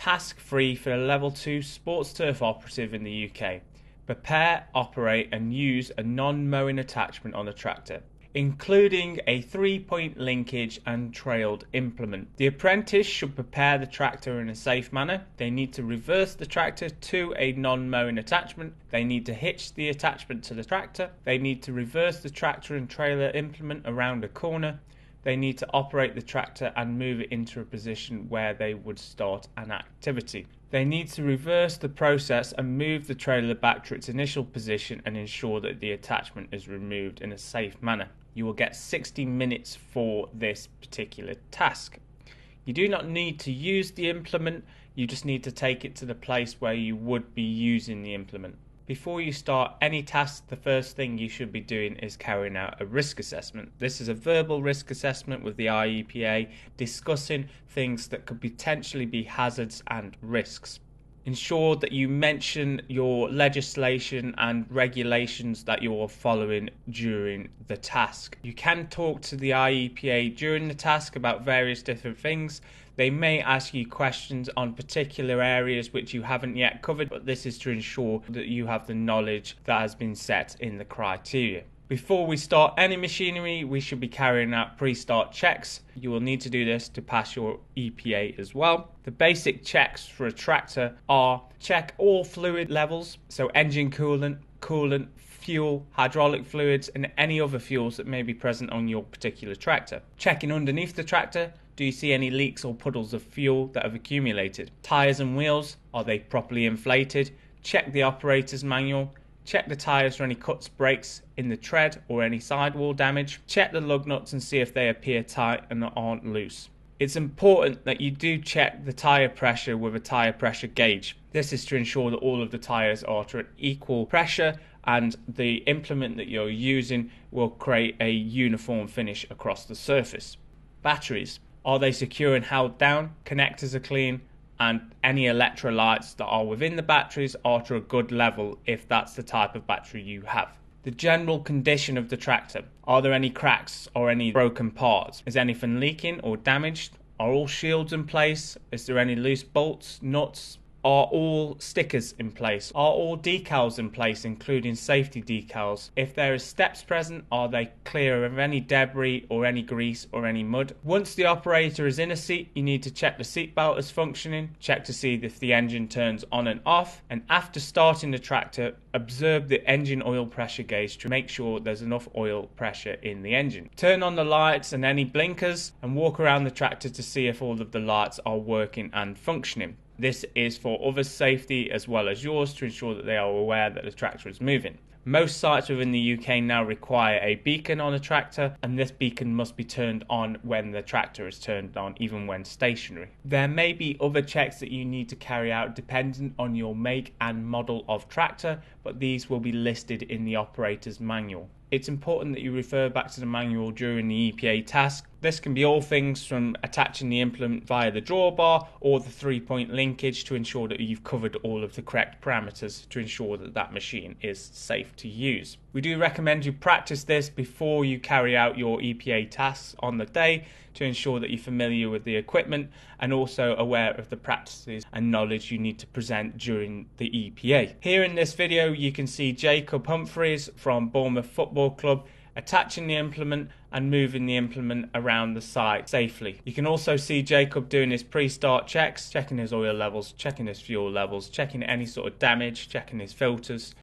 Task 3 for a Level 2 Sports Turf Operative in the UK. Prepare, operate and use a non-mowing attachment on a tractor, including a 3-point linkage and trailed implement. The apprentice should prepare the tractor in a safe manner. They need to reverse the tractor to a non-mowing attachment. They need to hitch the attachment to the tractor. They need to reverse the tractor and trailer implement around a corner. They need to operate the tractor and move it into a position where they would start an activity. They need to reverse the process and move the trailer back to its initial position and ensure that the attachment is removed in a safe manner. You will get 60 minutes for this particular task. You do not need to use the implement, you just need to take it to the place where you would be using the implement. Before you start any task, the first thing you should be doing is carrying out a risk assessment. This is a verbal risk assessment with the IEPA discussing things that could potentially be hazards and risks. Ensure that you mention your legislation and regulations that you are following during the task. You can talk to the IEPA during the task about various different things. They may ask you questions on particular areas which you haven't yet covered, but this is to ensure that you have the knowledge that has been set in the criteria. Before we start any machinery, we should be carrying out pre-start checks. You will need to do this to pass your EPA as well. The basic checks for a tractor are: check all fluid levels, so engine coolant, fuel, hydraulic fluids and any other fuels that may be present on your particular tractor. Checking underneath the tractor, do you see any leaks or puddles of fuel that have accumulated? Tyres and wheels, are they properly inflated? Check the operator's manual. Check the tyres for any cuts, breaks in the tread or any sidewall damage. Check the lug nuts and see if they appear tight and aren't loose. It's important that you do check the tyre pressure with a tyre pressure gauge. This is to ensure that all of the tyres are at an equal pressure and the implement that you're using will create a uniform finish across the surface. Batteries, are they secure and held down? Connectors are clean, and any electrolytes that are within the batteries are to a good level if that's the type of battery you have. The general condition of the tractor. Are there any cracks or any broken parts? Is anything leaking or damaged? Are all shields in place? Is there any loose bolts, nuts? Are all stickers in place? Are all decals in place, including safety decals? If there are steps present, are they clear of any debris or any grease or any mud? Once the operator is in a seat, you need to check the seat belt is functioning, check to see if the engine turns on and off, and after starting the tractor, observe the engine oil pressure gauge to make sure there's enough oil pressure in the engine. Turn on the lights and any blinkers and walk around the tractor to see if all of the lights are working and functioning. This is for others' safety as well as yours to ensure that they are aware that the tractor is moving. Most sites within the UK now require a beacon on a tractor, and this beacon must be turned on when the tractor is turned on, even when stationary. There may be other checks that you need to carry out dependent on your make and model of tractor, but these will be listed in the operator's manual. It's important that you refer back to the manual during the EPA task. This can be all things from attaching the implement via the drawbar or the 3-point linkage to ensure that you've covered all of the correct parameters to ensure that that machine is safe to use. We do recommend you practice this before you carry out your EPA tasks on the day to ensure that you're familiar with the equipment and also aware of the practices and knowledge you need to present during the EPA. Here in this video you can see Jacob Humphreys from Bournemouth Football Club attaching the implement and moving the implement around the site safely. You can also see Jacob doing his pre-start checks, checking his oil levels, checking his fuel levels, checking any sort of damage, checking his filters,